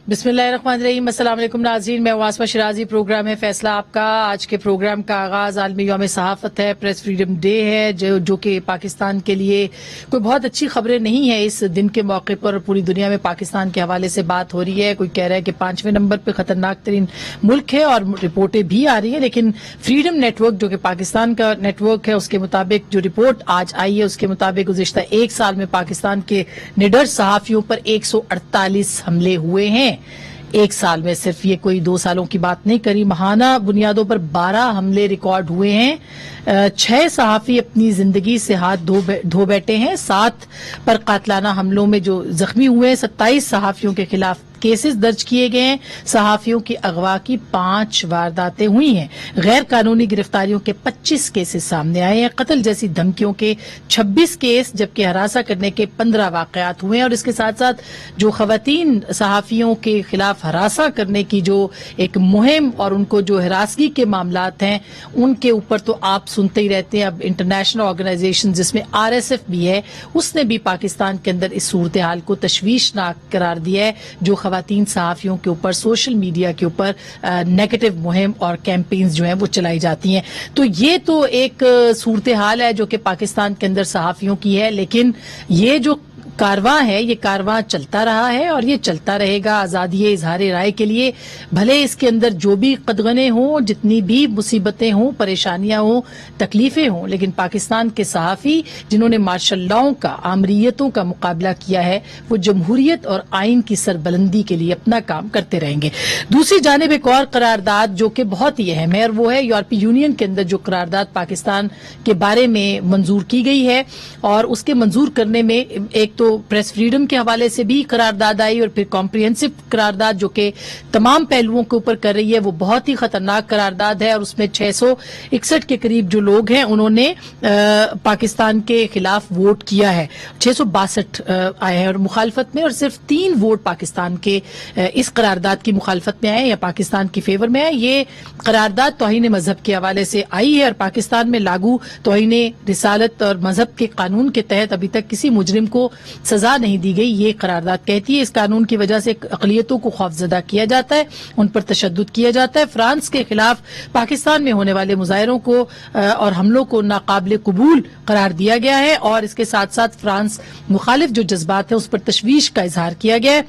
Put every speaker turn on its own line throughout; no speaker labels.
बिस्मिल्लाहिर्रहमानिर्रहीम। अस्सलाम वालेकुम नाज़रीन, मैं वासमा शिराजी। प्रोग्राम है फैसला आपका। आज के प्रोग्राम का आगाज आलमी यौम सहाफ़त है, प्रेस फ्रीडम डे है, जो कि पाकिस्तान के लिए कोई बहुत अच्छी खबरें नहीं है। इस दिन के मौके पर पूरी दुनिया में पाकिस्तान के हवाले से बात हो रही है। कोई कह रहा है कि 5वें नंबर पर खतरनाक तरीन मुल्क है और रिपोर्टें भी आ रही है, लेकिन फ्रीडम नेटवर्क जो कि पाकिस्तान का नेटवर्क है, उसके मुताबिक जो रिपोर्ट आज आई है उसके मुताबिक गुज़िश्ता एक साल में पाकिस्तान के निडर सहाफ़ियों पर 148 हमले हुए हैं। एक साल में, सिर्फ ये कोई 2 सालों की बात नहीं करी। महाना बुनियादों पर 12 हमले रिकॉर्ड हुए हैं। 6 सहाफ़ी अपनी जिंदगी से हाथ धो बैठे हैं। 7 पर कातलाना हमलों में जो जख्मी हुए हैं। 27 सहाफ़ियों के खिलाफ केसेस दर्ज किए गए हैं। सहाफ़ियों की अगवा की 5 वारदातें हुई हैं। गैर कानूनी गिरफ्तारियों के 25 केसेस सामने आए हैं। कत्ल जैसी धमकियों के 26 केस, जबकि हरासा करने के 15 वाकयात हुए हैं। और इसके साथ साथ जो खवातीन सहाफ़ियों के खिलाफ हरासा करने की जो एक मुहिम और उनको जो हिरासगी के मामलात हैं, उनके ऊपर तो आप सुनते ही रहते हैं। अब इंटरनेशनल ऑर्गेनाइजेशन जिसमें RSF भी है, उसने भी पाकिस्तान के अंदर इस सूरत हाल को तशवीशनाक करार दिया है, जो खवातीन सहाफ़ियों के ऊपर सोशल मीडिया के ऊपर नेगेटिव मुहिम और कैंपेन्स जो हैं वो चलाई जाती हैं। तो ये तो एक सूरत हाल है जो कि पाकिस्तान के अंदर सहाफ़ियों की है, लेकिन ये जो कारवां है, ये कारवां चलता रहा है और ये चलता रहेगा आज़ादी इजहार राय के लिए। भले इसके अंदर जो भी कदगने हों, जितनी भी मुसीबतें हों, परेशानियां हों, तकलीफें हों, लेकिन पाकिस्तान के सहाफ़ी जिन्होंने मार्शल लॉ का, आमरीयतों का मुकाबला किया है, वो जमहूरियत और आइन की सरबलंदी के लिए अपना काम करते रहेंगे। दूसरी जानिब एक और करारदाद जो कि बहुत ही अहम है, और वो है यूरोपीय यूनियन के अंदर जो करारदाद पाकिस्तान के बारे में मंजूर की गई है। और उसके मंजूर करने में एक तो प्रेस फ्रीडम के हवाले से भी करारदाद आई, और फिर कॉम्प्रिहेंसिव करारदाद जो कि तमाम पहलुओं के ऊपर कर रही है, वो बहुत ही खतरनाक करारदाद है। और उसमें 661 के करीब जो लोग हैं उन्होंने पाकिस्तान के खिलाफ वोट किया है। 662 आए हैं और मुखालफत में, और सिर्फ 3 वोट पाकिस्तान के इस करारदाद की मुखालफत में आए या पाकिस्तान की फेवर में आए। ये करारदाद तौहीन मजहब के हवाले से आई है और पाकिस्तान में लागू तौहीन रिसालत और मजहब के कानून के तहत अभी तक किसी मुजरिम को सजा नहीं दी गई। ये करारदाद कहती है इस कानून की वजह से अक़लियतों को खौफजदा किया जाता है, उन पर तशद्दुद किया जाता है। फ्रांस के खिलाफ पाकिस्तान में होने वाले मुजाहिरों को और हमलों को नाकाबिल कबूल करार दिया गया है, और इसके साथ साथ फ्रांस मुखालिफ जो जज्बात है उस पर तशवीश का इजहार किया गया है।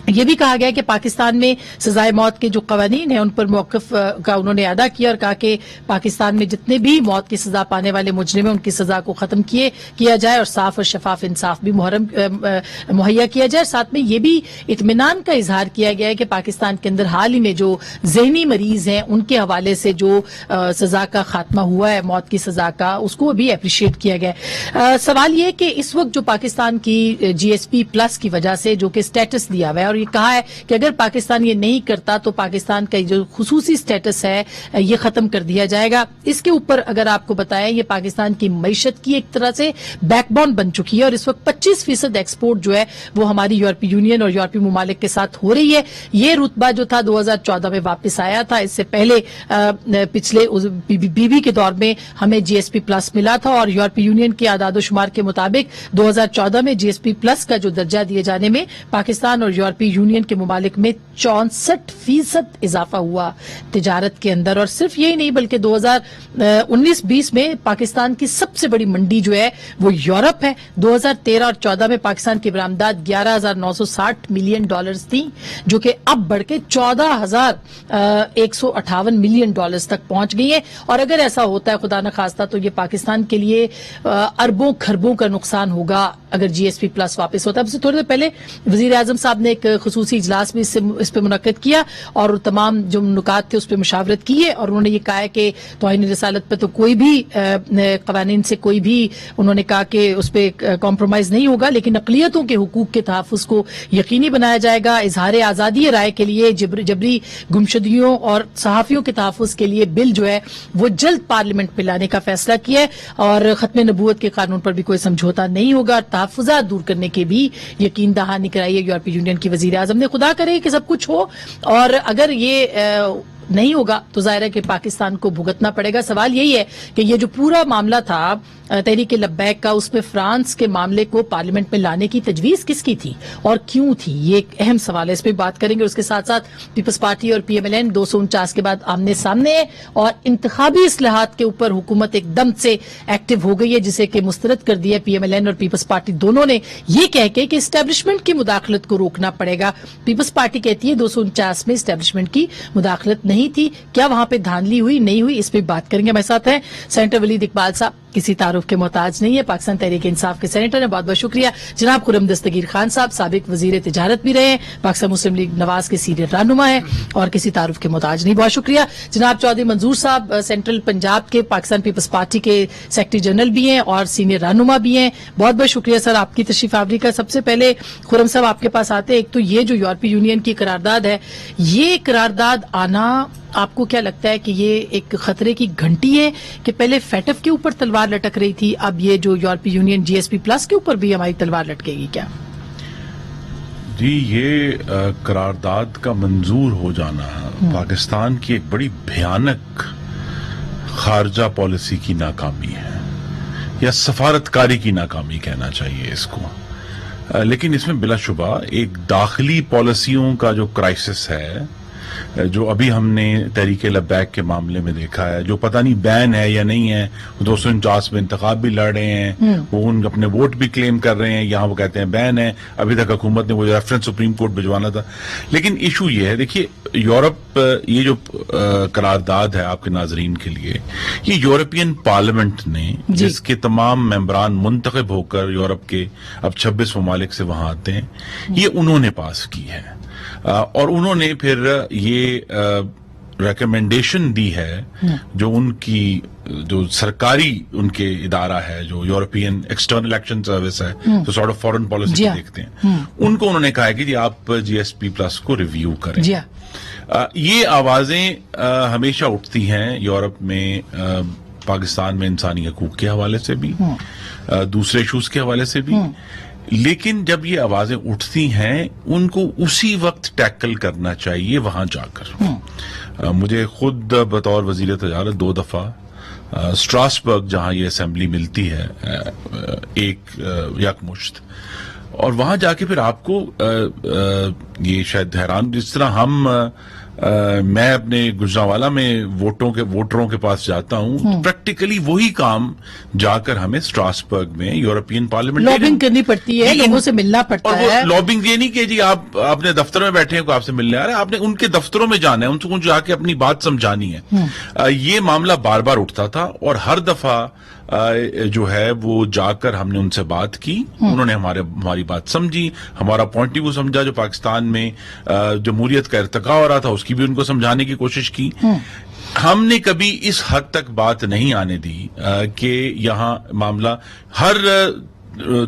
ये भी कहा गया कि पाकिस्तान में सजाए मौत के जो कवानीन हैं उन पर मौक़िफ़ का उन्होंने अदा किया और कहा कि पाकिस्तान में जितने भी मौत की सजा पाने वाले मुजरिम हैं उनकी सजा को खत्म किया जाए और साफ और शफाफ इंसाफ भी मुहैया किया जाए। साथ में ये भी इत्मीनान का इजहार किया गया है कि पाकिस्तान के अंदर हाल ही में जो जहनी मरीज हैं उनके हवाले से जो सजा का खात्मा हुआ है, मौत की सजा का, उसको भी अप्रिशिएट किया गया है। सवाल ये कि इस वक्त जो पाकिस्तान की GSP+ की वजह से जो कि स्टेटस दिया हुआ है, ये कहा है कि अगर पाकिस्तान ये नहीं करता तो पाकिस्तान का जो खुसूसी स्टेटस है ये खत्म कर दिया जाएगा। इसके ऊपर अगर आपको बताएं, ये पाकिस्तान की मईशत की एक तरह से बैकबोन बन चुकी है और इस वक्त 25% एक्सपोर्ट जो है वो हमारी यूरोपीय यूनियन और यूरोपीय ममालिक के साथ हो रही है। ये रुतबा जो था 2014 में वापस आया था। इससे पहले पिछले बीबी के दौर में हमें GSP+ मिला था और यूरोपीय यूनियन के आदादोशुमार के मुताबिक 2014 में GSP+ का जो दर्जा दिए जाने में पाकिस्तान और यूरोपीय यूनियन के मुमालिक में 64% इजाफा हुआ तिजारत के अंदर। और सिर्फ यही नहीं बल्कि 2019-20 में पाकिस्तान की सबसे बड़ी मंडी जो है वो यूरोप है। 2013 और 14 में पाकिस्तान की बरामदात $11,960 मिलियन थी, जो कि अब बढ़ के $14,158 मिलियन तक पहुंच गई है। और अगर ऐसा होता है खुदा न खास्ता तो ये पाकिस्तान के लिए अरबों खरबों का नुकसान होगा अगर GSP+ वापस होता है। अब थोड़ी देर पहले वजीर आजम साहब ने एक खुसूसी इजलास भी इस पे मुनक्किद किया और तमाम जो नुकात थे उस पर मुशावरत की है, और उन्होंने ये कहा है कि तौहीन रिसालत पे तो कोई भी कवानीन से कोई भी उन्होंने कहा कि उस पर कॉम्प्रोमाइज नहीं होगा, लेकिन अक़लियतों के हुकूक के तहफ़्फ़ुज़ को यकीनी बनाया जाएगा। इजहार आज़ादी राय के लिए जबरी गुमशुदगियों और सहाफ़ियों के तहफ़्फ़ुज़ के लिए बिल जो है वो जल्द पार्लियामेंट में लाने का फैसला किया है, और खत्म नबूवत के कानून पर भी कोई समझौता नहीं होगा। तहफ़्फ़ुज़ात दूर करने के भी यकीन दहानी कराई है यूरोपीय यूनियन की वज़ीर आज़म ने। खुदा करे कि सब कुछ हो, और अगर ये नहीं होगा तो जाहिर है कि पाकिस्तान को भुगतना पड़ेगा। सवाल यही है कि ये जो पूरा मामला था तहरीक लब्बैक का, उसमें फ्रांस के मामले को पार्लियामेंट में लाने की तजवीज किसकी थी और क्यों थी, ये एक अहम सवाल है, इस पर बात करेंगे। उसके साथ साथ पीपल्स पार्टी और PMLN 249 के बाद आमने सामने है और इंतखाबी इस्लाहात के ऊपर हुकूमत एकदम से एक्टिव हो गई है, जिसे कि मुस्तरद कर दिया PMLN और पीपल्स पार्टी दोनों ने, ये कह के कि इस्टेब्लिशमेंट की मुदाखलत को रोकना पड़ेगा। पीपल्स पार्टी कहती है 249 में इस्टेब्लिशमेंट की मुदाखलत नहीं थी, क्या वहां पे धांधली हुई नहीं हुई, इस पर बात करेंगे। हमारे साथ हैं सेनेटर वलीद इकबाल साहब, किसी तारुफ के मोहताज नहीं है, पाकिस्तान तहरीक इंसाफ के सेनेटर हैं, बहुत बहुत शुक्रिया। जनाब खुर्रम दस्तगीर खान साहब, साबिक वजीर तिजारत भी रहे हैं, पाकिस्तान मुस्लिम लीग नवाज के सीनियर रहनुमा है और किसी तारुफ के मोहताज नहीं, बहुत शुक्रिया। जनाब चौधरी मंजूर साहब, सेंट्रल पंजाब के पाकिस्तान पीपल्स पार्टी के सेक्रेटरी जनरल भी हैं और सीनियर रहनुमा भी हैं, बहुत बहुत शुक्रिया सर आपकी तशरीफ आवरी का। सबसे पहले खुर्रम साहब आपके पास आते हैं, एक तो ये जो यूरोपीय यूनियन की करारदाद है, ये करारदाद आना आपको क्या लगता है कि ये एक खतरे की घंटी है कि पहले फेटफ के ऊपर तलवार लटक रही थी, अब ये जो यूरोपीय यूनियन GSP प्लस के ऊपर भी हमारी तलवार लटकेगी क्या?
जी, ये करारदाद का मंजूर हो जाना पाकिस्तान की एक बड़ी भयानक खारजा पॉलिसी की नाकामी है, या सफारतकारी की नाकामी कहना चाहिए इसको। लेकिन इसमें बिलाशुबा एक दाखिली पॉलिसियों का जो क्राइसिस है, जो अभी हमने तहरीक लब्बैक के मामले में देखा है, जो पता नहीं बैन है या नहीं है, 249 में इंतखाब भी लड़ रहे हैं, वो उन अपने वोट भी क्लेम कर रहे हैं, यहाँ वो कहते हैं बैन है, अभी तक हुकूमत ने वो रेफरेंस सुप्रीम कोर्ट भिजवाना था। लेकिन इशू ये है, देखिए यूरोप, ये जो करारदाद है आपके नाजरीन के लिए, ये यूरोपियन पार्लियामेंट ने, जिसके तमाम मेंबरान मुंतखब होकर यूरोप के अब 26 ममालिक से वहां आते हैं, ये उन्होंने पास की है और उन्होंने फिर ये रिकमेंडेशन दी है, जो उनकी जो सरकारी उनके इदारा है, जो यूरोपियन एक्सटर्नल एक्शन सर्विस है, जो सॉर्ट ऑफ फॉरेन पॉलिसी देखते हैं, उनको उन्होंने कहा है कि जी आप GSP प्लस को रिव्यू करें। ये आवाजें हमेशा उठती हैं यूरोप में, पाकिस्तान में इंसानी हकूक के हवाले से भी, दूसरे इशूज के हवाले से भी। लेकिन जब ये आवाजें उठती हैं, उनको उसी वक्त टैकल करना चाहिए वहां जाकर। मुझे खुद बतौर वजीर तजारत 2 दफा स्ट्रासबर्ग, जहां ये असेंबली मिलती है एक यकमुश्त, और वहां जाके फिर आपको ये शायद हैरान, जिस तरह हम मैं अपने गुजरांवाला में वोटरों के पास जाता हूं, तो प्रैक्टिकली वही काम जाकर हमें स्ट्रासबर्ग में यूरोपियन पार्लियामेंट
लॉबिंग करनी पड़ती है, लोगों से मिलना पड़ता है।
और लॉबिंग ये नहीं कि जी आप अपने दफ्तर में बैठे हैं, कोई आपसे मिलने आ रहा है, आपने उनके दफ्तरों में जाना है, उनको जाके अपनी बात समझानी है। ये मामला बार बार उठता था और हर दफा जो है वो जाकर हमने उनसे बात की, उन्होंने हमारी बात समझी, हमारा पॉइंट ऑफ व्यू समझा, जो पाकिस्तान में जमहूरियत का इर्तिका हो रहा था उसकी भी उनको समझाने की कोशिश की। हमने कभी इस हद तक बात नहीं आने दी कि यहाँ मामला हर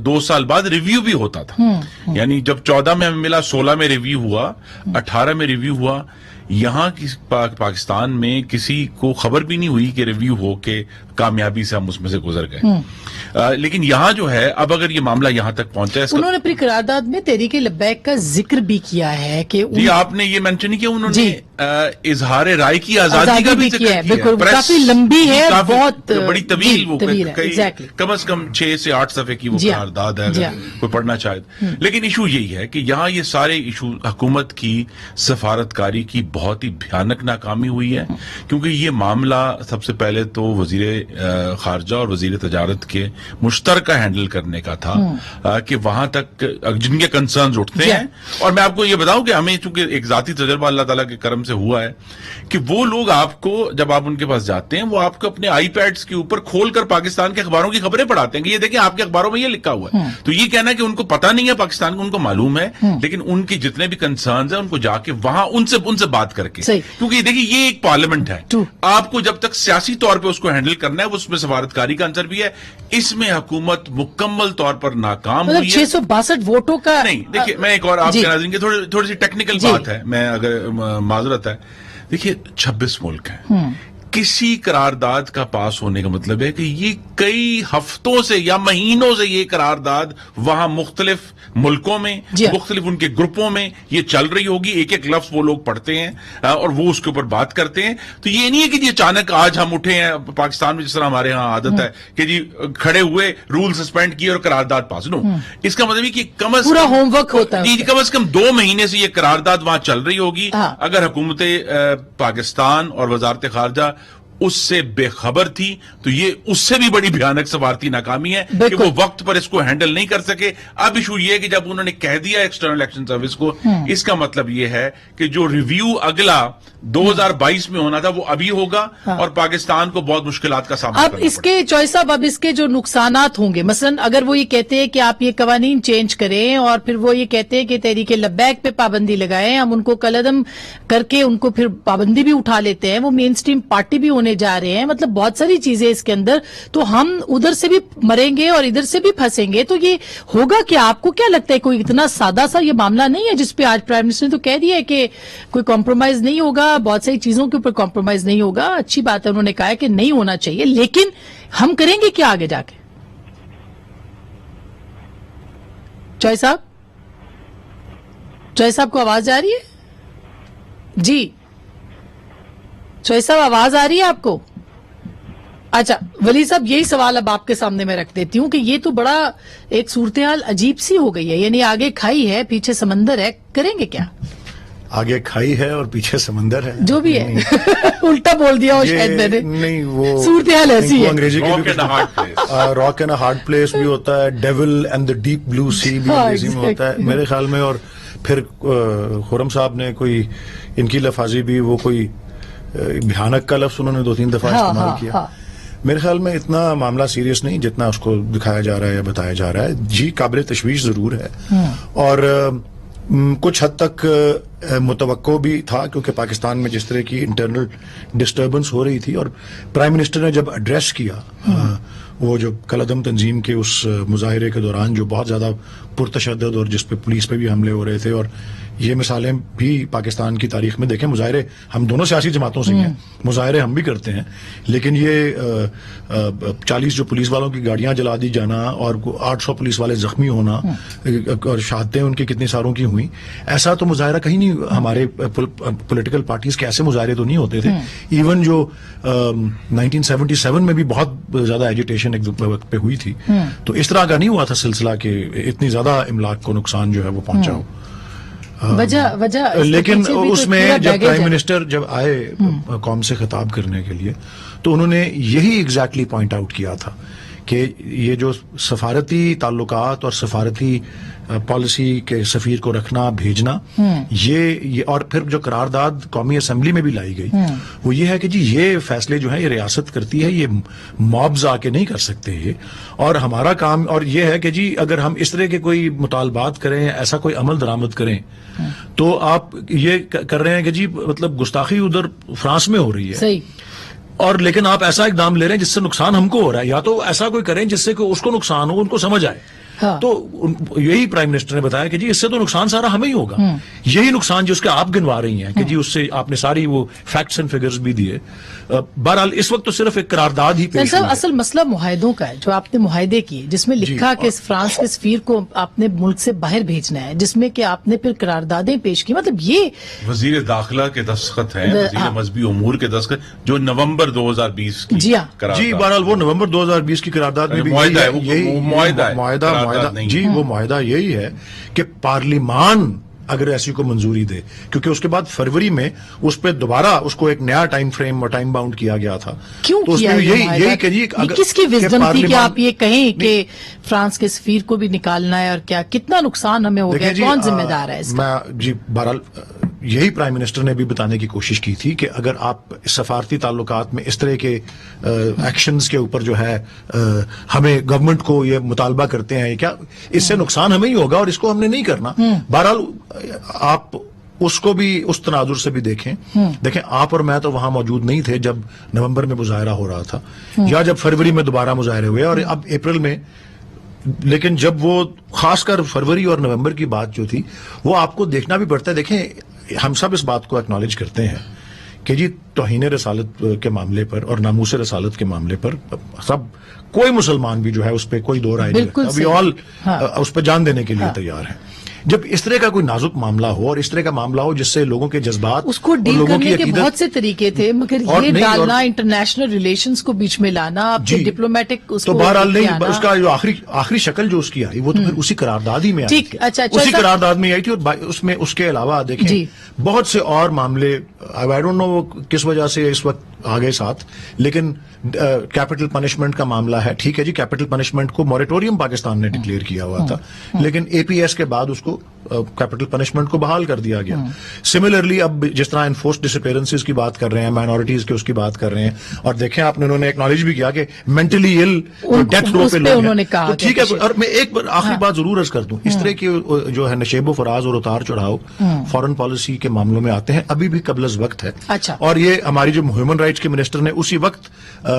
2 साल बाद रिव्यू भी होता था। यानी जब 14 में हमें मिला, 16 में रिव्यू हुआ, 18 में रिव्यू हुआ। यहाँ की पाकिस्तान में किसी को खबर भी नहीं हुई कि रिव्यू हो के कामयाबी से हम उसमें से गुजर गए। लेकिन यहाँ जो है, अब अगर ये मामला यहाँ तक पहुंचा है,
उन्होंने अपनी करारदाद में तहरीक लब्बैक का जिक्र भी किया है कि
जी आपने ये मेंशन नहीं किया, उन्होंने इजहार राय की आजादी का भी जिक्र किया है।
काफी लंबी है, बहुत
बड़ी तवील, वो
exactly.
कम से कम 6 से 8 सफ़े की वो करारदाद है, अगर कोई पढ़ना चाहे। लेकिन इशू यही है कि यहाँ ये सारे इशू हुकूमत की सफारतकारी की बहुत ही भयानक नाकामी हुई है, क्योंकि ये मामला सबसे पहले तो वजीर खारजा और वजीर तजारत के मुश्तरका हैंडल करने का था कि वहां तक जिनके कंसर्न्स उठते हैं। और मैं आपको ये बताऊं कि हमें चूंकि एक जाती तजर्बा अल्लाह ताला के करम से हुआ है कि वो लोग आपको, जब आप उनके पास जाते हैं, वो आपको अपने आईपैड्स के ऊपर खोलकर पाकिस्तान के अखबारों की खबरें पढ़ाते हैं कि ये देखिए आपके अखबारों में ये लिखा हुआ है। तो ये कहना कि उनको पता नहीं है पाकिस्तान को, उनको मालूम है, लेकिन उनके जितने भी कंसर्न्स हैं उनको जाके वहां उनसे बात करके, क्योंकि देखिए ये एक पार्लियामेंट है, आपको जब तक सियासी तौर पर उसको हैंडल करना है, उसमें सफारतकारी का अंसर भी है। इसमें हुकूमत मुकम्मल तौर पर नाकाम हुई है।
662 वोटों का
नहीं, देखिए मैं एक और आपके नाज़रीन की थोड़ी सी टेक्निकल बात है, मैं अगर माजरत है, देखिए 26 मुल्क हैं, किसी करारदाद का पास होने का मतलब है कि ये कई हफ्तों से या महीनों से ये करारदाद वहां मुख्तलिफ मुल्कों में, मुख्तलिफ उनके ग्रुपों में ये चल रही होगी, एक एक लफ्ज वो लोग पढ़ते हैं और वो उसके ऊपर बात करते हैं. तो ये नहीं है कि जी अचानक आज हम उठे हैं पाकिस्तान में, जिस तरह हमारे यहाँ आदत है कि जी खड़े हुए रूल सस्पेंड किए और करारदाद पास. नो, इसका मतलब है कि कम से
पूरा होमवर्क होता है.
जी, कम से कम 2 महीने से ये करारदाद वहां चल रही होगी. अगर हुकूमत पाकिस्तान और वजारत खारजा उससे बेखबर थी तो ये उससे भी बड़ी भयानक सफारती नाकामी है कि वो वक्त पर इसको हैंडल नहीं कर सके. अब इशू ये है कि जब उन्होंने कह दिया एक्सटर्नल एक्शन सर्विस को, इसका मतलब ये है कि जो रिव्यू अगला 2022 में होना था वो अभी होगा और पाकिस्तान को बहुत मुश्किलात का सामना
अब इसके चॉइस साहब, अब इसके जो नुकसानात होंगे, मसलन अगर वो ये कहते हैं कि आप ये कवानीन चेंज करें और फिर वो ये कहते हैं कि तहरीक लब्बैक पे पाबंदी लगाएं, हम उनको कलअदम करके उनको फिर पाबंदी भी उठा लेते हैं, वो मेन स्ट्रीम पार्टी भी होने जा रहे हैं, मतलब बहुत सारी चीजें इसके अंदर, तो हम उधर से भी मरेंगे और इधर से भी फंसेंगे. तो ये होगा क्या? आपको क्या लगता है? कोई इतना सादा सा ये मामला नहीं है जिसपे आज प्राइम मिनिस्टर ने तो कह दिया है कि कोई कॉम्प्रोमाइज नहीं होगा, बहुत सारी चीजों के ऊपर कॉम्प्रोमाइज नहीं होगा. अच्छी बात है, उन्होंने कहा है कि नहीं होना चाहिए, लेकिन हम करेंगे क्या आगे जाके? चॉय साहब, चॉय साहब को आवाज आ रही है? जी चॉय साहब, आवाज आ रही है आपको? अच्छा वली साहब, यही सवाल अब आपके सामने मैं रख देती हूँ कि ये तो बड़ा एक सूरत हाल अजीब सी हो गई है, यानी आगे खाई है पीछे समंदर है, करेंगे क्या?
आगे खाई है और पीछे समंदर है,
जो भी है उल्टा बोल दिया हो शायद मैंने.
नहीं, वो
सूरत हाल ऐसी है.
अंग्रेजी के रॉक एंड हार्ड प्लेस भी होता है, devil and the deep blue sea भी अंग्रेजी में होता है मेरे ख्याल में. और फिर खुरम साहब ने कोई इनकी लफाजी भी, वो कोई भयानक का लफ्ज उन्होंने 2-3 दफा इस्तेमाल किया. मेरे ख्याल में इतना मामला सीरियस नहीं जितना उसको दिखाया जा रहा है या बताया जा रहा है. जी काबिल तशवीश जरूर है और कुछ हद तक मुतवक्को भी था, क्योंकि पाकिस्तान में जिस तरह की इंटरनल डिस्टर्बेंस हो रही थी और प्राइम मिनिस्टर ने जब एड्रेस किया वो जो कलअदम तंजीम के उस मुजाहिरे के दौरान जो बहुत ज्यादा पुरतशद्दुद और जिस पे पुलिस पे भी हमले हो रहे थे, और ये मिसालें भी पाकिस्तान की तारीख में देखें. मुजाहिरे हम दोनों सियासी जमातों से हैं, मुजाहिरे हम भी करते हैं, लेकिन ये 40 जो पुलिस वालों की गाड़ियां जला दी जाना और 800 पुलिस वाले जख्मी होना और शहादतें उनकी कितनी सारों की हुई, ऐसा तो मुजाहिरा कहीं नहीं. हमारे पॉलिटिकल पार्टीज के ऐसे मुजाहिरे तो नहीं होते थे. इवन जो 1977 में भी बहुत ज्यादा एजिटेशन एक वक्त पे हुई थी, तो इस तरह का नहीं हुआ था सिलसिला कि इतनी ज्यादा इमलाक को नुकसान जो है वो पहुंचा हो.
वजह
लेकिन उसमें जब प्राइम मिनिस्टर जब आए कौम से खिताब करने के लिए, तो उन्होंने यही एग्जैक्टली पॉइंट आउट किया था कि ये जो सफारती ताल्लुकात और सफारती पॉलिसी के सफीर को रखना भेजना, ये और फिर जो करारदाद कौमी असेंबली में भी लाई गई, वो ये है कि जी ये फैसले जो है ये रियासत करती है, ये मॉब्स आके नहीं कर सकते ये, और हमारा काम और ये है कि जी अगर हम इस तरह के कोई मुतालबात करें, ऐसा कोई अमल दरामद करें, तो आप ये कर रहे हैं कि जी मतलब गुस्ताखी उधर फ्रांस में हो रही है.
सही.
और लेकिन आप ऐसा इकदाम ले रहे हैं जिससे नुकसान हमको हो रहा है, या तो ऐसा कोई करें जिससे कि उसको नुकसान हो, उनको समझ आए. हाँ. तो यही प्राइम मिनिस्टर ने बताया कि जी इससे तो नुकसान सारा हमें ही होगा. यही नुकसान जो उसके आप गिनवा रही हैं कि जी उससे आपने सारी वो फैक्ट्स एंड फिगर्स भी दिए. बहरहाल इस वक्त तो सिर्फ एक करारदाद ही पेश हुई है.
असल मसला मुआहदों का है, जो आपने मुआहदे किए जिसमें लिखा कि फ्रांस के सफीर को आपने मुल्क से बाहर भेजना है, जिसमें कि आपने फिर करारदादें पेश की, मतलब ये
वजीर दाखिला के दस्तखत हैं, वजीर मजहबी उमूर के दस्तखत, जो नवंबर 2020 की.
जी बहरहाल वो नवंबर 2020 की करारदाद में भी मुआहदा जी वो मुआहदा यही है कि पार्लिमान अगर ऐसी को मंजूरी दे, क्योंकि उसके बाद फरवरी में उस पर दोबारा उसको एक नया टाइम फ्रेम और टाइम बाउंड किया गया था.
क्यों
तो
किया
यही कि जी
किसकी विजडम थी कि आप ये कहें कि फ्रांस के सफीर को भी निकालना है, और क्या कितना नुकसान हमें हो गया, कौन जिम्मेदार है इसका?
मैं जी बहरहाल यही प्राइम मिनिस्टर ने भी बताने की कोशिश की थी कि अगर आप सफारती ताल्लुकात में इस तरह के एक्शंस के ऊपर जो है हमें गवर्नमेंट को ये मुतालबा करते हैं, क्या इससे नुकसान हमें ही होगा और इसको हमने नहीं करना. बहरहाल आप उसको भी उस तनाजुर से भी देखें आप और मैं तो वहां मौजूद नहीं थे जब नवंबर में मुजाहिरा हो रहा था, या जब फरवरी में दोबारा मुजाहिरे हुए और अब अप्रैल में. लेकिन जब वो खासकर फरवरी और नवंबर की बात जो थी वो आपको देखना भी पड़ता है. देखें हम सब इस बात को एक्नॉलेज करते हैं کہ جی توہین رسالت کے معاملے پر اور ناموس رسالت کے معاملے پر سب کوئی مسلمان بھی جو ہے اس پہ کوئی دو رائے نہیں رکھتا. ابھی آل اس پہ جان دینے کے لیے تیار ہے. جب اس طرح کا کوئی نازک معاملہ ہو اور اس طرح کا معاملہ ہو جس سے لوگوں کے جذبات
اس کو ڈیل کرنے کے بہت سے طریقے تھے, مگر یہ ڈالنا انٹرنیشنل ریلیشنز کو بیچ میں لانا, ڈپلومیٹک اس
تو بہرحال نہیں, اس کا جو آخری شکل جو اس کی آئی وہ تو پھر اسی قرارداد ہی میں آئی تھی, اسی قرارداد میں آئی تھی. اور اس میں اس کے علاوہ دیکھیں بہت سے اور معاملے, آئی ڈونٹ نو کس وجہ سے اس وقت آگے ساتھ, لیکن کیپٹل پنشمنٹ کا معاملہ ہے. ٹھیک ہے جی, کیپٹل پنشمنٹ کو موریٹوریم پاکستان نے ڈکلیئر کیا ہوا تھا, لیکن اے پی ایس کے بعد اس کو کیپٹل پنشمنٹ کو بحال کر دیا گیا. سملرلی اب جس طرح انفورسڈ ڈسپیرنسز کی بات کر رہے ہیں, مائنورٹیز کے اس کی بات کر رہے ہیں, اور دیکھیں آپ نے انہوں نے ایکنالج بھی کیا کہ مینٹلی ال ڈیتھ رو پہ لوگ ہیں, تو ٹھیک ہے. اور میں ایک آخری بات ضرور عرض کر دوں, اس طرح کے جو ہے نشیب و فراز اور اتار چڑھاؤ فارن پالیسی کے معاملوں میں آتے ہیں, ابھی بھی قبل از وقت ہے. اور یہ ہماری جو ہیومن رائٹس کے منسٹر نے اسی وقت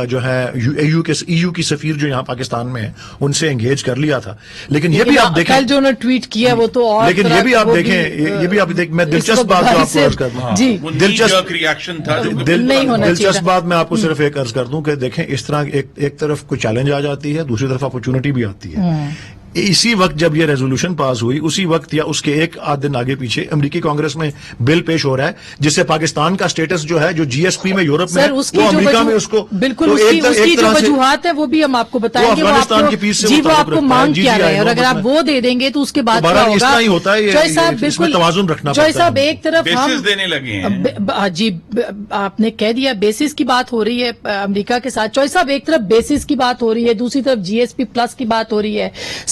جو ہے ای یو کی سفیر جو یہاں پاکستان میں ہے ان سے انگیج کر لیا تھا. لیکن یہ بھی آپ دیکھیں,
کل جو انہوں نے ٹویٹ کیا وہ تو اور,
لیکن یہ بھی آپ دیکھیں, یہ بھی آپ دیکھ, میں دلچسپ بات جو آپ کو عرض کر دوں,
دلچسپ ریئیکشن تھا,
دلچسپ بات میں آپ کو صرف ایک عرض کر دوں کہ دیکھیں اس طرح ایک طرف کوئی چیلنج آ جاتی ہے, دوسری طرف اپرچونٹی بھی آتی ہے. اسی وقت جب یہ ریزولوشن پاس ہوئی, اسی وقت یا اس کے ایک آدھ دن آگے پیچھے امریکی کانگریس میں بل پیش ہو رہا ہے جس سے پاکستان کا سٹیٹس جو ہے جو جی ایس پی میں یورپ میں وہ امریکہ میں اس کو
بالکل اس کی جو وجوہات ہے وہ بھی ہم آپ کو بتائیں گے,
افغانستان کی پیس سے
جی وہ آپ کو مانگ کیا رہے ہیں, اور اگر آپ وہ دے دیں گے تو اس کے بعد کیا ہوگا.
اس طرح ہی ہوتا ہے, اس میں توازن رکھنا پڑتا ہے.
صاحب ایک طرف ہم
دینے لگے ہیں,
جی آپ نے کہہ دیا بیسس کی بات ہو رہی ہے امریکہ کے ساتھ. چوائس صاحب ایک طرف بیسس کی بات ہو رہی ہے, دوسری طرف جی ایس پی پلس کی بات ہو رہی ہے.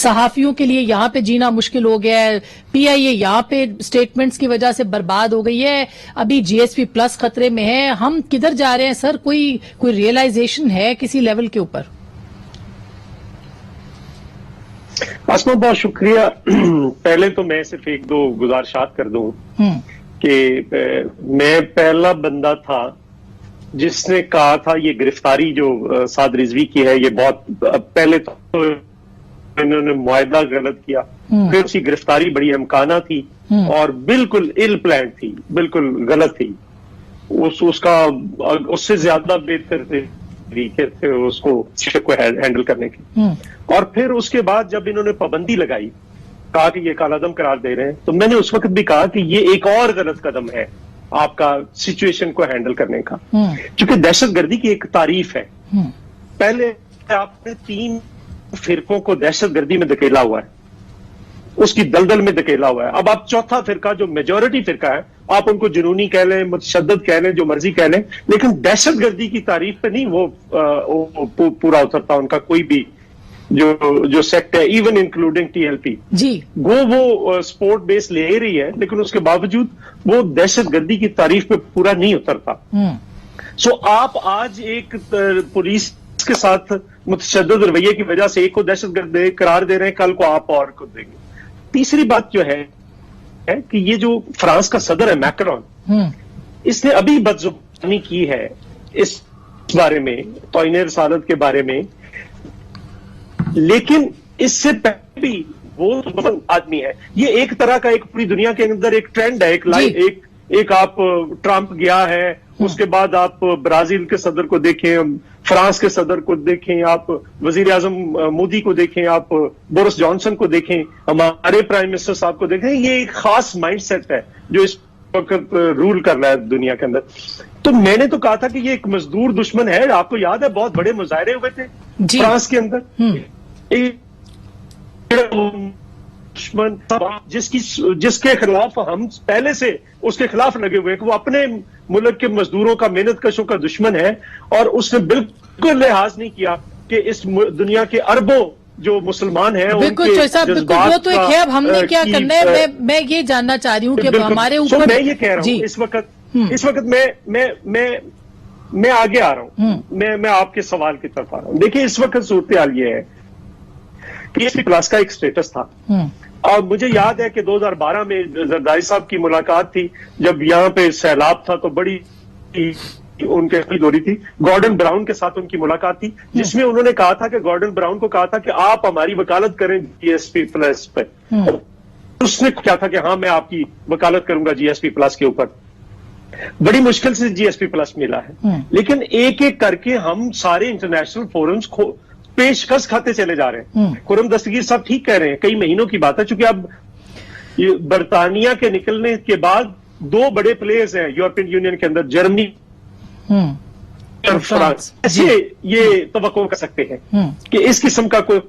صحافیوں کے لیے یہاں پہ جینا مشکل ہو گیا ہے, پی آئی اے یہاں پہ سٹیٹمنٹس کی وجہ سے برباد ہو گئی ہے, ابھی جی ایس پی پلس خطرے میں ہے. ہم کدھر جا رہے ہیں سر, کوئی ریئلائزیشن ہے کسی لیول کے اوپر؟
آسما بہت شکریہ. پہلے تو میں صرف ایک دو گزارشات کر دوں کہ میں پہلا بندہ تھا جس نے کہا تھا یہ گرفتاری جو سعد رضوی کی ہے یہ بہت پہلے تو انہوں نے معاہدہ غلط کیا, پھر اس کی گرفتاری بڑی امکانہ تھی اور بالکل ال پلان تھی, بالکل غلط تھی. اس سے زیادہ بہتر طریقے تھے اس کو ہینڈل کرنے کے. اور پھر اس کے بعد جب انہوں نے پابندی لگائی, کہا کہ یہ کالعدم قرار دے رہے ہیں, تو میں نے اس وقت بھی کہا کہ یہ ایک اور غلط قدم ہے آپ کا سچویشن کو ہینڈل کرنے کا, کیونکہ دہشت گردی کی ایک تعریف ہے. پہلے آپ نے 3 فرقوں کو دہشت گردی میں دھکیلا ہوا ہے, اس کی دلدل میں دھکیلا ہوا ہے. اب آپ چوتھا فرقہ جو میجورٹی فرقہ ہے, آپ ان کو جنونی کہہ لیں, متشدد کہہ لیں, جو مرضی کہہ لیں, لیکن دہشت گردی کی تعریف پہ نہیں وہ پورا اترتا ان کا کوئی بھی جو سیکٹ ہے, even including T L P.
جی
وہ سپورٹ بیس لے رہی ہے, لیکن اس کے باوجود وہ دہشت گردی کی تعریف پہ پورا نہیں اترتا. سو آپ آج ایک پولیس کے ساتھ متشدد رویے کی وجہ سے ایک کو دہشت گرد قرار دے رہے ہیں, کل کو آپ اور کو دیں گے. تیسری بات جو ہے کہ یہ جو فرانس کا صدر ہے میکرون, اس نے ابھی بدزبانی کی ہے اس بارے میں, توہین رسالت کے بارے میں, لیکن اس سے پہلے بھی وہ آدمی ہے. یہ ایک طرح کا ایک پوری دنیا کے اندر ایک ٹرینڈ ہے, ایک آپ ٹرمپ گیا ہے, اس کے بعد آپ برازیل کے صدر کو دیکھیں, فرانس کے صدر کو دیکھیں, آپ وزیر اعظم مودی کو دیکھیں, آپ بورس جانسن کو دیکھیں, ہمارے پرائم منسٹر صاحب کو دیکھیں. یہ ایک خاص مائنڈ سیٹ ہے جو اس وقت رول کر رہا ہے دنیا کے اندر. تو میں نے تو کہا تھا کہ یہ ایک مزدور دشمن ہے. آپ کو یاد ہے بہت بڑے مظاہرے ہوئے تھے فرانس کے اندر, دشمن جس کے خلاف ہم پہلے سے اس کے خلاف لگے ہوئے کہ وہ اپنے ملک کے مزدوروں کا, محنت کشوں کا دشمن ہے, اور اس نے بالکل لحاظ نہیں کیا کہ اس دنیا کے اربوں جو مسلمان ہیں
بالکل بالکل وہ تو ایک ہے. اب ہم نے کیا کرنا ہے, میں یہ جاننا چاہ رہی ہوں کہ ہمارے اوپر
میں یہ کہہ رہا ہوں اس وقت میں آگے آ رہا ہوں, میں آپ کے سوال کی طرف آ رہا ہوں. دیکھیے اس وقت صورتحال یہ ہے کہ اس کلاس کا ایک سٹیٹس تھا, اور مجھے یاد ہے کہ 2012 میں زرداری صاحب کی ملاقات تھی جب یہاں پہ سیلاب تھا, تو بڑی ان کے دوری تھی. گارڈن براؤن کے ساتھ ان کی ملاقات تھی, جس میں انہوں نے کہا تھا کہ گارڈن براؤن کو کہا تھا کہ آپ ہماری وکالت کریں جی ایس پی پلس پہ. اس نے کیا تھا کہ ہاں میں آپ کی وکالت کروں گا جی ایس پی پلس کے اوپر. बड़ी मुश्किल से जीएसपी प्लस मिला है, लेकिन एक एक करके हम सारे इंटरनेशनल फोरम्स पेशकश खाते चले जा रहे हैं। खुर्रम दस्तगीर साहब ठीक कह रहे हैं, कई महीनों की बात है, चूंकि अब बरतानिया के निकलने के बाद 2 बड़े प्लेयर्स हैं यूरोपियन यूनियन के अंदर, जर्मनी और फ्रांस। ऐसे ये तवक्को कर सकते हैं कि इस किस्म का कोई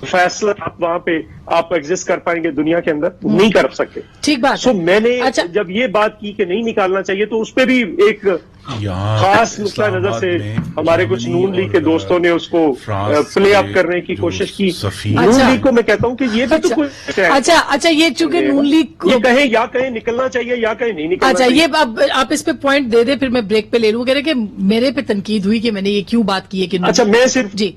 फैसला आप वहां पे आप एग्जिस्ट कर पाएंगे दुनिया के अंदर, नहीं कर सकते।
ठीक बात।
सो मैंने
अच्छा,
जब ये बात की कि नहीं निकालना चाहिए, तो उस पर भी एक खास नुक्ता नजर से हमारे कुछ नून लीग के दोस्तों ने उसको प्ले अप करने की कोशिश की। नून लीग को मैं कहता हूं कि ये भी तो कुछ है।
अच्छा, ये चूंकि नून लीग को
कहे या कहे निकलना चाहिए या कहे नहीं निकलना
अच्छा,
चाहिए।
ये अब आप इस पे पॉइंट दे दे, फिर मैं ब्रेक पे ले लूं। कह रहे कि मेरे पे तनकीद हुई कि मैंने ये क्यों बात की है कि
अच्छा, मैं सिर्फ
जी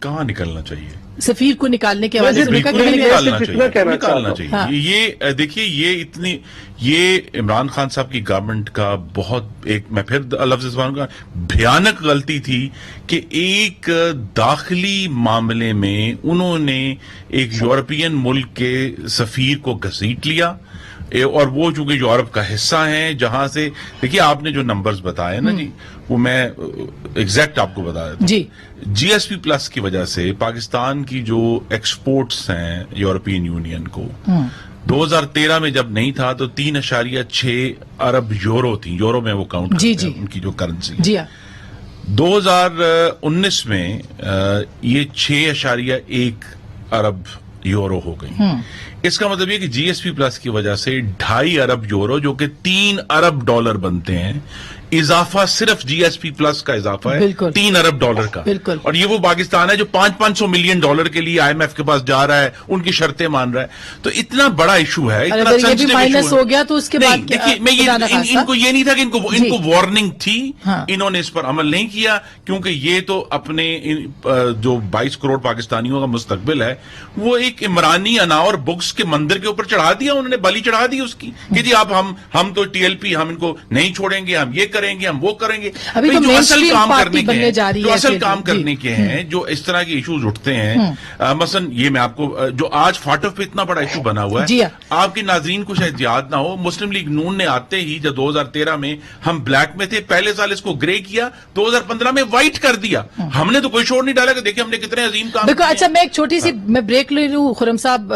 कहाँ निकलना चाहिए?
सफीर को निकालने के हवाले से
बिल्कुल नहीं निकालना चाहिए।
हाँ।
ये देखिए, ये इमरान खान साहब की गवर्नमेंट का बहुत, एक मैं फिर लफ्ज इस्तेमाल करूंगा, भयानक गलती थी कि एक दाखिली मामले में उन्होंने एक यूरोपियन मुल्क के सफीर को घसीट लिया, और वो चूंकि यूरोप का हिस्सा है, जहां से देखिए आपने जो नंबर्स बताए ना जी, वो मैं एग्जैक्ट आपको बता देता हूं जी। जीएसपी प्लस की वजह से पाकिस्तान की जो एक्सपोर्ट्स हैं यूरोपियन यूनियन को 2013 में जब नहीं था तो 3.6 अरब यूरो थी, यूरो में वो काउंट करते हैं उनकी जो करेंसी जी। 2019 में ये 6.1 अरब यूरो हो गई। इसका मतलब ये कि जीएसपी प्लस की वजह से 2.5 अरब यूरो, जो कि 3 अरब डॉलर बनते हैं, इजाफा सिर्फ जीएसपी प्लस का इजाफा है 3 अरब डॉलर का। और ये वो पाकिस्तान है जो 500 मिलियन डॉलर के लिए आईएमएफ के पास जा रहा है, उनकी शर्तें मान रहा है। तो इतना बड़ा इशू है, इतना
सेंसिटिव माइनस हो गया तो उसके बाद
देखिए, मैं इनको ये नहीं था कि इनको वार्निंग थी, इन्होंने इस पर अमल नहीं किया, क्योंकि ये तो अपने जो 22 करोड़ पाकिस्तानियों का मुस्तकबिल है, वो एक इमरानी अनावर बुक्स के मंदिर के ऊपर चढ़ा दिया, उन्होंने बलि चढ़ा दी उसकी कि जी आप हम तो टीएलपी, हम इनको नहीं छोड़ेंगे, हम ये करेंगे, हम वो करेंगे।
अभी तो
जो असल काम करने के हैं,
जो
असल काम करने के हैं, जो इस तरह के इश्यूज उठते हैं, मसलन ये मैं आपको, जो आज फाटफ पे इतना बड़ा इशू बना हुआ है, आपके नाजरीन को शायद याद ना हो, मुस्लिम लीग नून ने आते ही जब 2013 में हम ब्लैक में थे, पहले साल इसको ग्रे किया, 2015 में व्हाइट कर दिया। हमने तो कोई शोर नहीं डाला कि देखिए हमने कितने अजीम काम किए।
अच्छा, मैं एक छोटी सी मैं ब्रेक ले लूं, खुर्रम साहब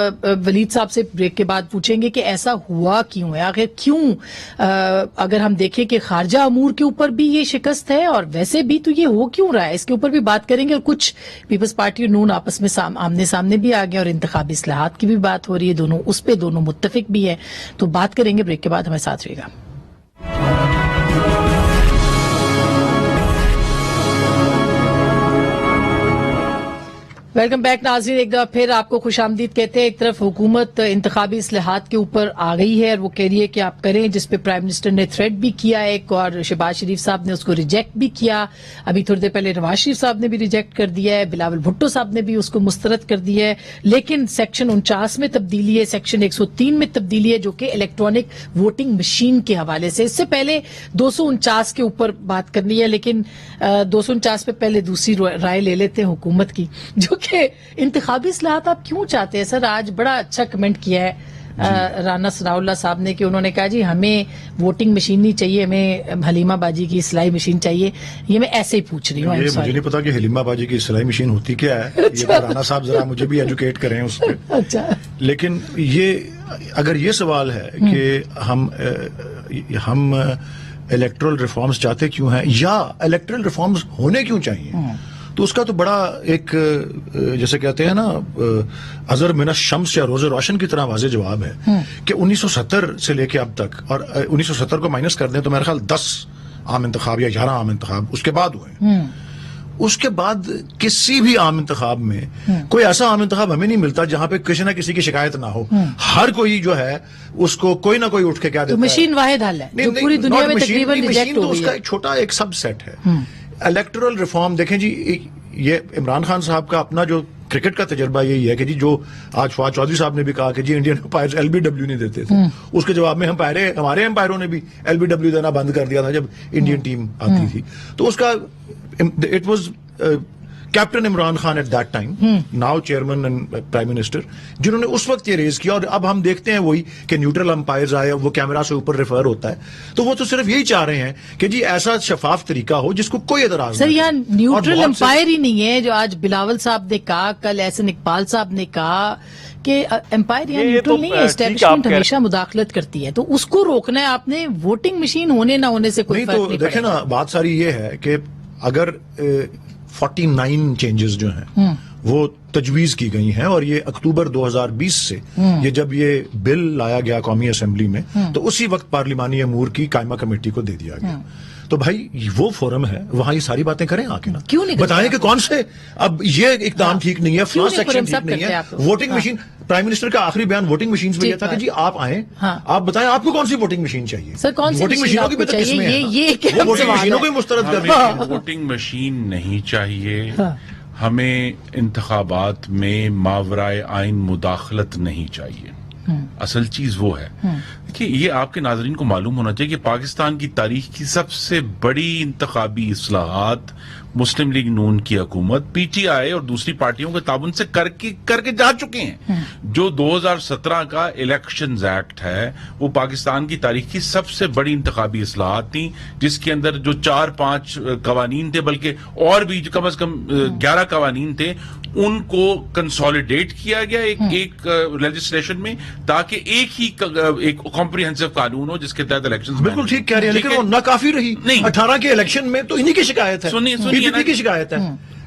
वलीद साहब से ब्रेक के बाद पूछेंगे कि ऐसा हुआ क्यों है, आखिर क्यों, अगर हम देखें कि खारजा अमूर के ऊपर भी ये शिकस्त है और वैसे भी तो ये हो क्यों रहा है, इसके ऊपर भी बात करेंगे। और कुछ पीपल्स पार्टी और नून आपस में आमने सामने भी आ गए और इंतखाबी इस्लाहात की भी बात हो रही है, दोनों उस पे दोनों मुत्तफिक भी है, तो बात करेंगे ब्रेक के बाद, हमें साथ रहिएगा। वेलकम बैक नाज़रीन, एक दफा फिर आपको खुशामदीद कहते हैं। एक तरफ हुकूमत इंतखाबी इस्लाहात के ऊपर आ गई है और वो कह रही है कि आप करें, जिस पे प्राइम मिनिस्टर ने थ्रेट भी किया एक, और शहबाज शरीफ साहब ने उसको रिजेक्ट भी किया। अभी थोड़ी देर पहले नवाज शरीफ साहब ने भी रिजेक्ट कर दिया है, बिलावल भुट्टो साहब ने भी उसको मुस्तरद कर दिया है। लेकिन सेक्शन 49 में तब्दीली है, सेक्शन 103 में तब्दीली है, जो कि इलेक्ट्रॉनिक वोटिंग मशीन के हवाले से। इससे पहले 249 के ऊपर बात करनी है, लेकिन 249 पे पहले दूसरी राय ले लेते हैं हुकूमत की, जो कि इंतखाबी इस्लाहात आप क्यों चाहते हैं। सर, आज बड़ा अच्छा कमेंट किया है राना सनाउल्लाह साहब ने, कि उन्होंने कहा जी हमें वोटिंग मशीन नहीं चाहिए, हमें हलीमा बाजी की सिलाई मशीन चाहिए। ये मैं ऐसे ही पूछ रही हूँ।
ये मुझे नहीं पता कि हलीमा बाजी की सिलाई मशीन होती क्या है। अच्छा। ये राना साहब जरा मुझे भी एजुकेट करें उस पर। अच्छा। लेकिन ये अगर ये सवाल है कि हम इलेक्टोरल रिफॉर्म्स चाहते क्यों हैं या इलेक्टोरल रिफॉर्म्स होने क्यों चाहिए, तो उसका तो बड़ा एक, जैसे कहते हैं ना, अजर मिना शम्स या रोज़े रोशन की तरह वाज़ेह जवाब है कि 1970 से लेके अब तक, और 1970 को माइनस कर दें तो मेरे ख्याल 10 आम इंतखाब या 11 आम इंतखाब उसके बाद हुए। उसके बाद किसी भी आम इंतखाब में कोई ऐसा आम इंतखाब हमें नहीं मिलता जहां पे किसी ना किसी की शिकायत ना हो। हर कोई जो है उसको कोई ना कोई उठ के क्या देता है।
मशीन वाहिद हल है जो पूरी दुनिया में तकरीबन रिजेक्ट हो गई है।
उसका एक छोटा एक सबसेट है। इलेक्टोरल रिफॉर्म देखें जी, ये इमरान खान साहब का अपना जो क्रिकेट का तजर्बा यही है कि जी, जो आज फवाद चौधरी साहब ने भी कहा कि जी इंडियन अंपायर्स एलबीडब्ल्यू नहीं देते थे, उसके जवाब में हमारे अंपायरों ने भी एलबीडब्ल्यू देना बंद कर दिया था जब इंडियन टीम आती थी। तो उसका it was captain Imran Khan at that time, now chairman and prime minister, جنہوں نے اس وقت یہ ریز کیا. اور اب ہم دیکھتے ہیں وہی کہ نیوٹرل امپائرز آئے, وہ کیمرہ سے اوپر ریفر ہوتا ہے, تو وہ تو صرف یہی چاہ رہے ہیں کہ جی ایسا شفاف طریقہ ہو جس کو کوئی اعتراض
سر.
نہ
یہاں
کرے.
نیوٹرل
اور بہت سے-
امپائر ہی نہیں ہے جو آج بلاول صاحب نے کہا, کل احسن اقبال صاحب نے کہا کہ امپائر یہاں
یہ تو
نیوٹرل نہیں ہے,
ٹھیک
اسٹیبلشمنٹ
آپ کہہ
ہمیشہ مداخلت کرتی ہے, تو اس کو روکنا ہے آپ نے. ووٹنگ مشین ہونے نہ ہونے سے کوئی
نہیں
فرق
تو
نہیں
دیکھیں
پڑے
نا, بات ساری یہ ہے کہ اگر 49 چینجز جو ہیں وہ تجویز کی گئی ہیں, اور یہ اکتوبر 2020 سے یہ جب یہ بل لایا گیا قومی اسمبلی میں, تو اسی وقت پارلیمانی امور کی قائمہ کمیٹی کو دے دیا گیا. تو بھائی وہ فورم ہے, وہاں یہ ساری باتیں کریں آ کے نا,
کیوں نہیں کرتے
بتائیں کہ کون سے اب یہ اقدام ٹھیک نہیں ہے,
کیوں
فلاں
نہیں
سیکشن
خرم صاحب
ٹھیک نہیں
کرتے
ہے.
آپ؟
ووٹنگ مشین, پرائم منسٹر کا آخری بیان ووٹنگ مشین پہ یہ تھا کہ جی آپ آئیں, آپ بتائیں آپ کو کون سی ووٹنگ مشین چاہیے.
سر کون سی
ووٹنگ
مشین
مشینوں
آپ
کی
کو
بھی تو
چاہیے؟
قسمیں ہیں نا.
یہ ایک
وہ ووٹنگ
سوال
مشینوں
ہے.
کو ہی مسترد کر
ہمیں
دیں.
ووٹنگ مشین نہیں چاہیے, ہمیں انتخابات میں ماورائے آئین مداخلت نہیں چاہیے. اصل چیز وہ ہے کہ یہ آپ کے ناظرین کو معلوم ہونا چاہیے کہ پاکستان کی تاریخ کی سب سے بڑی انتخابی اصلاحات مسلم لیگ نون کی حکومت پی ٹی آئی اور دوسری پارٹیوں کے تعاون سے کر کے جا چکے ہیں. جو 2017 کا الیکشنز ایکٹ ہے وہ پاکستان کی تاریخ کی سب سے بڑی انتخابی اصلاحات تھیں, جس کے اندر جو 4-5 قوانین تھے, بلکہ اور بھی کم از کم 11 قوانین تھے, ان کو کنسولیڈیٹ کیا گیا ایک لیجسلیشن میں, تاکہ ایک ہی ایک کمپریہنسو قانون ہو جس کے تحت الیکشن.
بالکل ٹھیک کہہ رہے ہیں, لیکن وہ ناکافی رہی.
نہیں.
18 کے الیکشن میں تو انہی کی شکایت ہے,
سنیے
PPP کی شکایت ہے.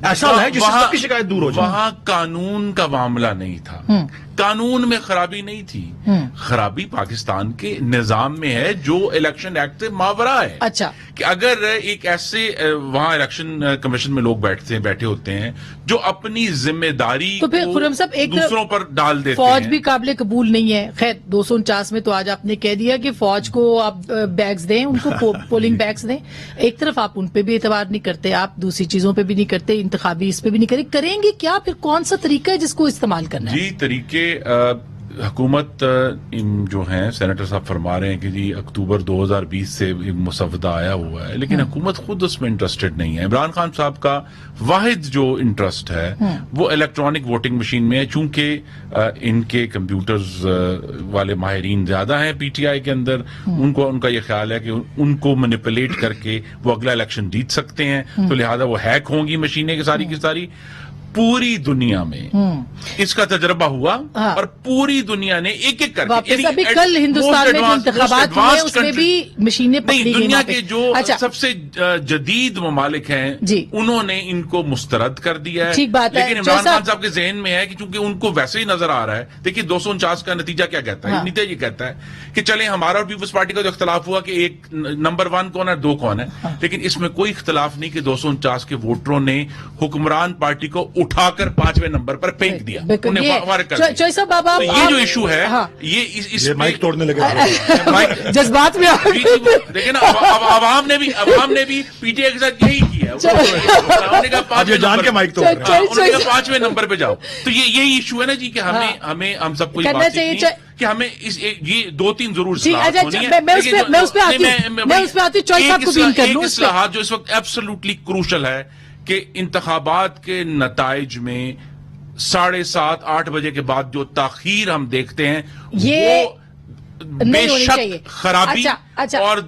ایسا ہے جس سے سب کی شکایت دور ہو جائے.
وہاں قانون کا معاملہ نہیں تھا, قانون میں خرابی نہیں تھی, خرابی پاکستان کے نظام میں ہے جو الیکشن ایکٹ سے ماورا ہے.
اچھا,
کہ اگر ایک ایسے وہاں الیکشن کمیشن میں لوگ بیٹھے ہوتے ہیں جو اپنی ذمہ داری
تو پھر
کو
خرم صاحب ایک
دوسروں پر ڈال دیتے
فوج
ہیں.
بھی قابل قبول نہیں ہے. خیر 249 میں تو آج آپ نے کہہ دیا کہ فوج کو آپ بیگز دیں, ان کو پولنگ بیگز دیں. ایک طرف آپ ان پہ بھی اعتبار نہیں کرتے, آپ دوسری چیزوں پہ بھی نہیں کرتے, انتخابی اس پہ بھی نہیں کریں گے کیا؟ پھر کون سا طریقہ ہے جس کو استعمال کرنا ہے؟
جی طریقے حکومت جو ہیں سینیٹر صاحب فرما رہے ہیں کہ جی اکتوبر 2020 سے ایک مسودہ آیا ہوا ہے, لیکن حکومت خود اس میں انٹرسٹڈ نہیں ہے. عمران خان صاحب کا واحد جو انٹرسٹ ہے وہ الیکٹرانک ووٹنگ مشین میں ہے, چونکہ ان کے کمپیوٹرز والے ماہرین زیادہ ہیں پی ٹی آئی کے اندر, ان کا یہ خیال ہے کہ ان کو مینیپولیٹ کر کے وہ اگلا الیکشن جیت سکتے ہیں, تو لہذا وہ ہیک ہوں گی مشینیں کی ساری. پوری دنیا میں اس کا تجربہ ہوا اور پوری دنیا نے ایک ایک کر کے
ابھی کل ہندوستان میں جو انتخابات ہوئے اس میں بھی مشینیں پکڑی گئی.
دنیا کے جو سب سے جدید ممالک ہیں انہوں نے ان کو مسترد کر دیا ہے.
ٹھیک بات ہے,
لیکن عمران خان صاحب کے ذہن میں ہے کہ چونکہ ان کو ویسے ہی نظر آ رہا ہے. دیکھیے 249 کا نتیجہ کیا کہتا ہے, نتیجہ یہ کہتا ہے کہ چلیں ہمارا اور پیپلز پارٹی کا جو اختلاف ہوا کہ ایک نمبر 1 کون ہے 2 کون ہے, لیکن اس میں کوئی اختلاف نہیں کہ 249 کے ووٹروں نے حکمران پارٹی کو اٹھا کر 5ویں نمبر پر پھینک دیا.
یہ
جو ایشو ہے یہ
مائک توڑنے لگے
جذبات میں
دیکھیں نا, عوام نے بھی پی ٹی آئی کے ساتھ یہی کیا, انہوں نے کہا
جان کے مائک توڑ رہے
ہیں, 5ویں نمبر پہ جاؤ. تو یہی ایشو ہے نا جی کہ ہم سب کو
کرنا چاہیے
کہ ہمیں یہ 2-3 ضرور اصلاحات جو اس وقت ایبسولوٹلی کروشل ہے کہ انتخابات کے نتائج میں 7:30-8 بجے کے بعد جو تاخیر ہم دیکھتے ہیں وہ بے شک خرابی اور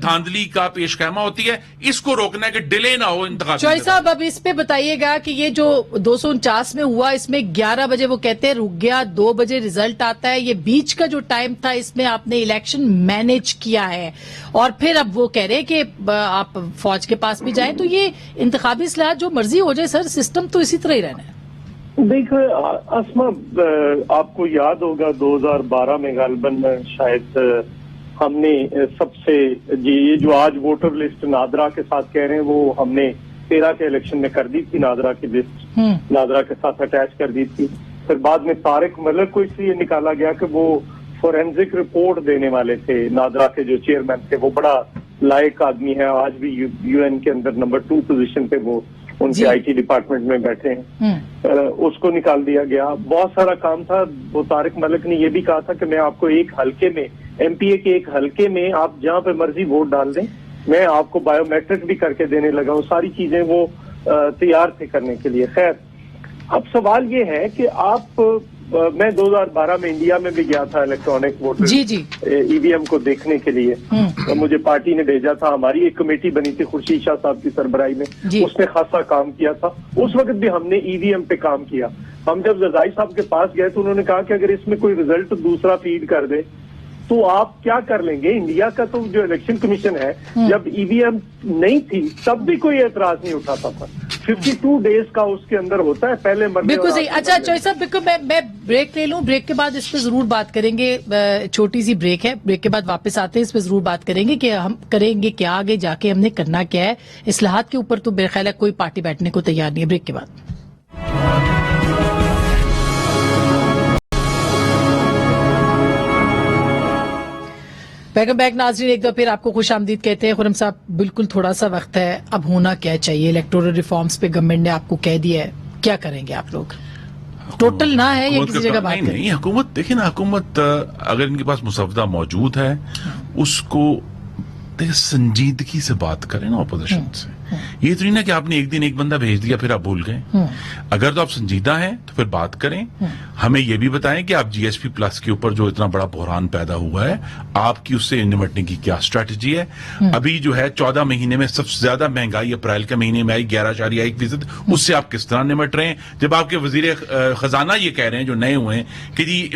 دھاندلی کا پیش خیمہ ہوتی ہے. اس کو روکنا ہے کہ ڈیلے نہ ہو انتخاب.
چوئی صاحب اب اس پہ بتائیے گا کہ یہ جو 249 میں ہوا اس میں 11 بجے وہ کہتے ہیں رک گیا, 2 بجے ریزلٹ آتا ہے, یہ بیچ کا جو ٹائم تھا اس میں آپ نے الیکشن مینج کیا ہے, اور پھر اب وہ کہہ رہے کہ آپ فوج کے پاس بھی جائیں. تو یہ انتخابی اصلاحات جو مرضی ہو جائے سر, سسٹم تو اسی طرح ہی رہنا ہے.
دیکھیں اسما, آپ کو یاد ہوگا 2012 میں غالباً شاید ہم نے سب سے یہ جو آج ووٹر لسٹ نادرا کے ساتھ کہہ رہے ہیں وہ ہم نے 13 کے الیکشن میں کر دی تھی. نادرا کی لسٹ نادرا کے ساتھ اٹیچ کر دی تھی. پھر بعد میں طارق ملک کو اس لیے نکالا گیا کہ وہ فورینزک رپورٹ دینے والے تھے. نادرا کے جو چیئرمین تھے وہ بڑا لائق آدمی ہے, آج بھی یو این کے اندر نمبر 2 پوزیشن پہ وہ ان کے آئی ٹی ڈپارٹمنٹ میں بیٹھے ہیں. اس کو نکال دیا گیا. بہت سارا کام تھا. وہ طارق ملک نے یہ بھی کہا تھا کہ میں آپ کو ایک حلقے میں ایم پی اے کے ایک حلقے میں آپ جہاں پہ مرضی ووٹ ڈال دیں, میں آپ کو بایو میٹرک بھی کر کے دینے لگا ہوں. ساری چیزیں وہ تیار تھے کرنے کے لیے. خیر اب سوال یہ ہے کہ آپ میں 2012 میں انڈیا میں بھی گیا تھا الیکٹرانک ووٹر
جی
ای وی ایم کو دیکھنے کے لیے. مجھے پارٹی نے بھیجا تھا, ہماری ایک کمیٹی بنی تھی خورشید شاہ صاحب کی سربراہی میں, اس نے خاصا کام کیا تھا. اس وقت بھی ہم نے ای وی ایم پہ کام کیا. ہم جب رضائی صاحب کے پاس گئے تو انہوں نے کہا کہ اگر اس میں کوئی ریزلٹ دوسرا فیڈ کر دے تو آپ کیا کر لیں گے. انڈیا کا تو جو الیکشن کمیشن ہے جب ای وی ایم نہیں تھی تب بھی کوئی اعتراض نہیں اٹھاتا تھا. 52 ڈیز کا اس کے اندر ہوتا ہے پہلے مرنے.
بالکل صحیح. اچھا چوئی صاحب بالکل میں بریک لے لوں, بریک کے بعد اس پہ ضرور بات کریں گے. چھوٹی سی بریک ہے, بریک کے بعد واپس آتے ہیں, اس پہ ضرور بات کریں گے کہ ہم کریں گے کیا آگے جا کے, ہم نے کرنا کیا ہے. اصلاحات کے اوپر تو میرے خیال ہے کوئی پارٹی بیٹھنے کو تیار نہیں ہے. بریک کے بعد ویلکم بیک ناظرین, ایک دو پھر آپ کو خوش آمدید کہتے ہیں. خرم صاحب بالکل تھوڑا سا وقت ہے, اب ہونا کیا چاہیے؟ الیکٹورل ریفارمز پہ گورنمنٹ نے آپ کو کہہ دیا ہے, کیا کریں گے آپ لوگ؟ ٹوٹل نہ ہے یا کسی جگہ بات کریں؟
نہیں, حکومت دیکھیں نا, حکومت اگر ان کے پاس مسودہ موجود ہے اس کو سنجیدگی سے بات کریں نا اپوزیشن سے. یہ تو نہیں نا کہ آپ نے ایک دن ایک بندہ بھیج دیا پھر آپ بھول گئے. اگر تو آپ سنجیدہ ہیں تو پھر بات کریں. ہمیں یہ بھی بتائیں کہ آپ جی ایس پی پلس کے اوپر جو اتنا بڑا بحران پیدا ہوا ہے, آپ کی اس سے نمٹنے کی کیا اسٹریٹجی ہے. ابھی جو ہے 14 مہینے میں سب سے زیادہ مہنگائی اپریل کے مہینے میں آئی 11.1%. اس سے آپ کس طرح نمٹ رہے ہیں جب آپ کے وزیر خزانہ یہ کہہ رہے ہیں جو نئے ہوئے ہیں کہ جی